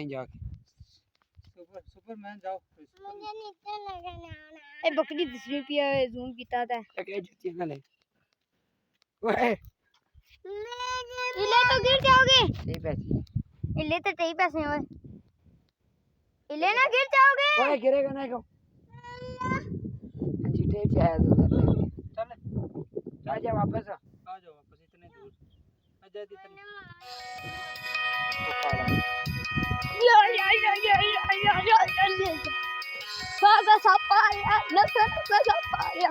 कहीं जाके सुपरमैन जाओ मुझे नीचे लगाना आना ए बकरी दूसरी पिया जूम कीता था क्या जुतियां ना ले ओए इले तो गिर जाओगे सही पैसे इले तो सही पैसे हैं ओए इले ना गिर जाओगे ओए गिरेगा ना को जीटे चाहे तो चल आजा वापस आ जाओ वापस इतने दूर अजय इतने या Saga sapaya, nasa sapaya.